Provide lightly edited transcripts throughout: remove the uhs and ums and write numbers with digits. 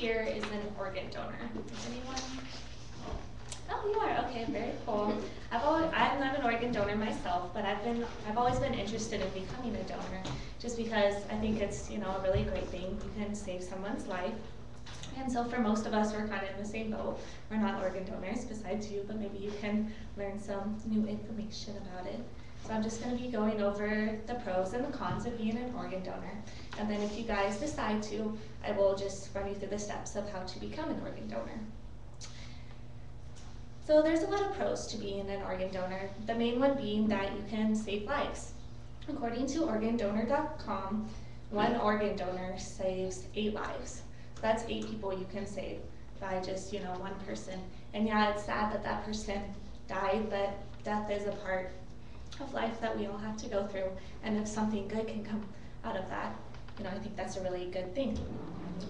here is an organ donor? Is anyone? Oh, you are. Okay, very cool. I'm not an organ donor myself, but I've always been interested in becoming a donor, just because I think it's a really great thing. You can save someone's life, and so for most of us, we're kind of in the same boat. We're not organ donors, besides you, but maybe you can learn some new information about it. So I'm just going to be going over the pros and the cons of being an organ donor, and then if you guys decide to, I will just run you through the steps of how to become an organ donor. So there's a lot of pros to being an organ donor, the main one being that you can save lives. According to organdonor.com, one organ donor saves 8 lives. So that's 8 people you can save by just, one person. And yeah, it's sad that that person died, but death is a part of life that we all have to go through. And if something good can come out of that, I think that's a really good thing.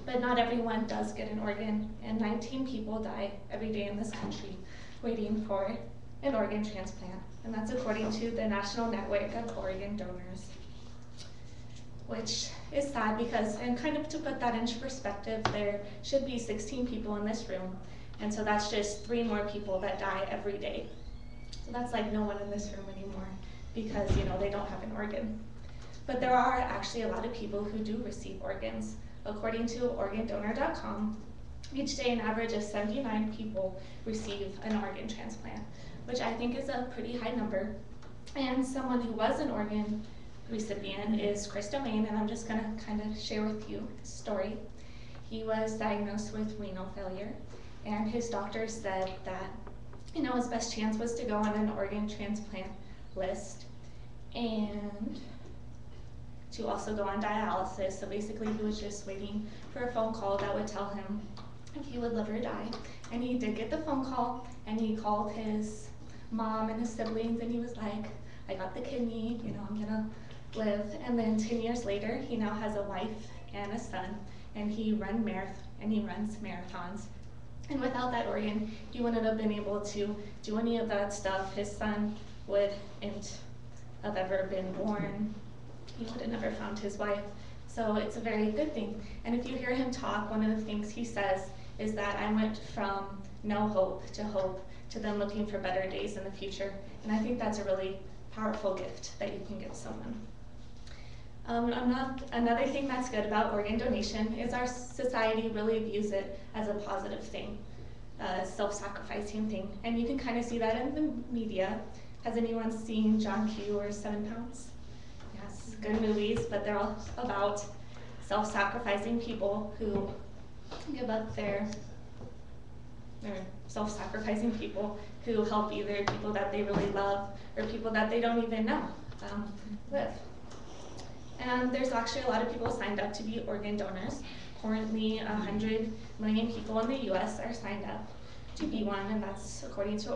But not everyone does get an organ, and 19 people die every day in this country waiting for an organ transplant. And that's according to the National Network of Organ Donors, which is sad because, and kind of to put that into perspective, there should be 16 people in this room, and so that's just 3 more people that die every day. So that's like no one in this room anymore because, they don't have an organ. But there are actually a lot of people who do receive organs. According to organdonor.com, each day an average of 79 people receive an organ transplant, which I think is a pretty high number. And someone who was an organ recipient is Chris Domain, and I'm just going to kind of share with you his story. He was diagnosed with renal failure, and his doctor said that his best chance was to go on an organ transplant list and to also go on dialysis. So basically he was just waiting for a phone call that would tell him if he would live or die. And he did get the phone call, and he called his mom and his siblings, and he was like, I got the kidney, I'm gonna live. And then 10 years later, he now has a wife and a son, and he runs marathons. And without that organ, he wouldn't have been able to do any of that stuff. His son wouldn't have ever been born. He would have never found his wife. So it's a very good thing. And if you hear him talk, one of the things he says is that I went from no hope to them looking for better days in the future. And I think that's a really powerful gift that you can give someone. Another thing that's good about organ donation is our society really views it as a positive thing, a self-sacrificing thing. And you can kind of see that in the media. Has anyone seen John Q or 7 Pounds? Yes, good movies, but they're all about self-sacrificing people who give up their self-sacrificing people who help either people that they really love or people that they don't even know live. And there's actually a lot of people signed up to be organ donors. Currently, 100 million people in the US are signed up to be one, and that's according to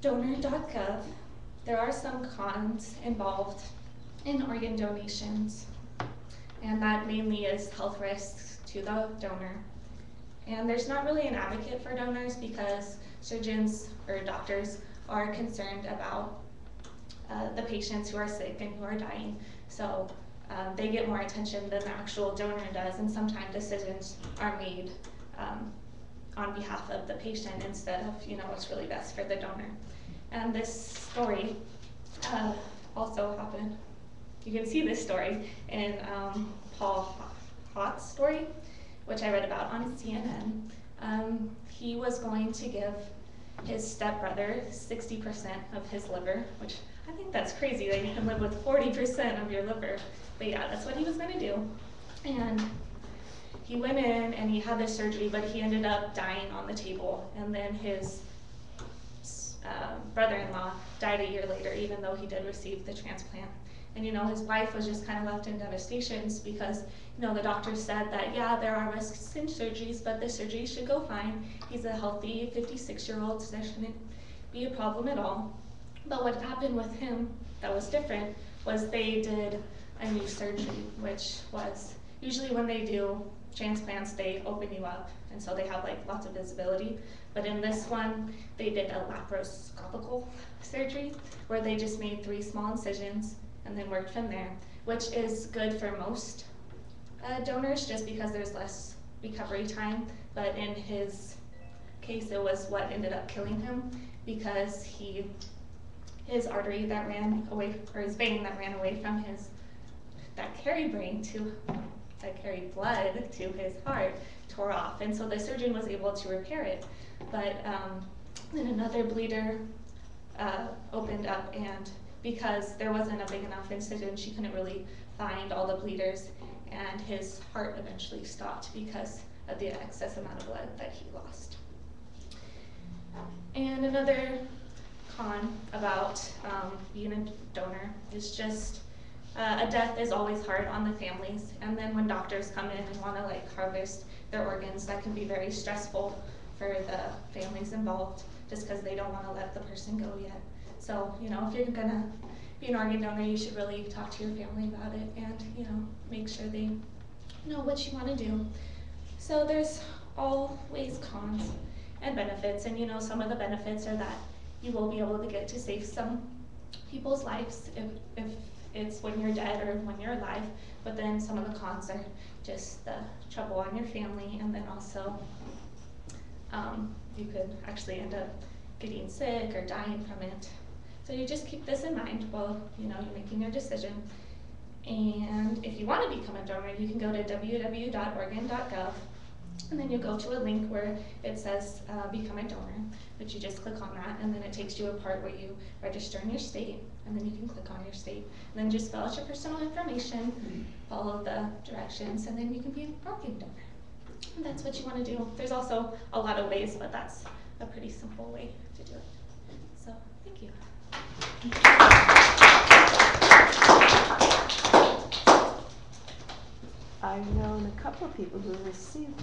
organdonor.gov. There are some cons involved in organ donations, and that mainly is health risks to the donor. And there's not really an advocate for donors because surgeons or doctors are concerned about the patients who are sick and who are dying. So they get more attention than the actual donor does, and sometimes decisions are made on behalf of the patient instead of what's really best for the donor. And this story also happened. You can see this story in Paul Hott's story, which I read about on CNN. He was going to give his stepbrother 60% of his liver, which I think that's crazy that you can live with 40% of your liver. But yeah, that's what he was going to do. And he went in and he had this surgery, but he ended up dying on the table. And then his brother-in-law died a year later, even though he did receive the transplant. And his wife was just kind of left in devastation because the doctor said that, yeah, there are risks in surgeries, but the surgery should go fine. He's a healthy 56-year-old, so there shouldn't be a problem at all. But what happened with him that was different was they did a new surgery, which was usually when they do transplants, they open you up, and so they have lots of visibility. But in this one, they did a laparoscopical surgery where they just made 3 small incisions and then worked from there, which is good for most donors just because there's less recovery time, but in his case it was what ended up killing him, because his artery that ran away, or his vein that ran away from that carried blood to his heart, tore off, and so the surgeon was able to repair it, but then another bleeder opened up, and because there wasn't a big enough incision, she couldn't really find all the bleeders, and his heart eventually stopped because of the excess amount of blood that he lost. And another con about being a donor is just a death is always hard on the families, and then when doctors come in and want to harvest their organs, that can be very stressful for the families involved, just because they don't want to let the person go yet. So, if you're gonna be an organ donor, you should really talk to your family about it, and make sure they know what you want to do. So there's always cons and benefits, and some of the benefits are that you will be able to get to save some people's lives if it's when you're dead or when you're alive, but then some of the cons are just the trouble on your family, and then also you could actually end up getting sick or dying from it. So you just keep this in mind while you're making your decision. And if you want to become a donor, you can go to www.organ.gov, and then you go to a link where it says become a donor, but you just click on that, and then it takes you a part where you register in your state, and then you can click on your state, and then just fill out your personal information, follow the directions, and then you can be an organ donor. And that's what you want to do. There's also a lot of ways, but that's a pretty simple way to do it. So, thank you. I've known a couple of people who received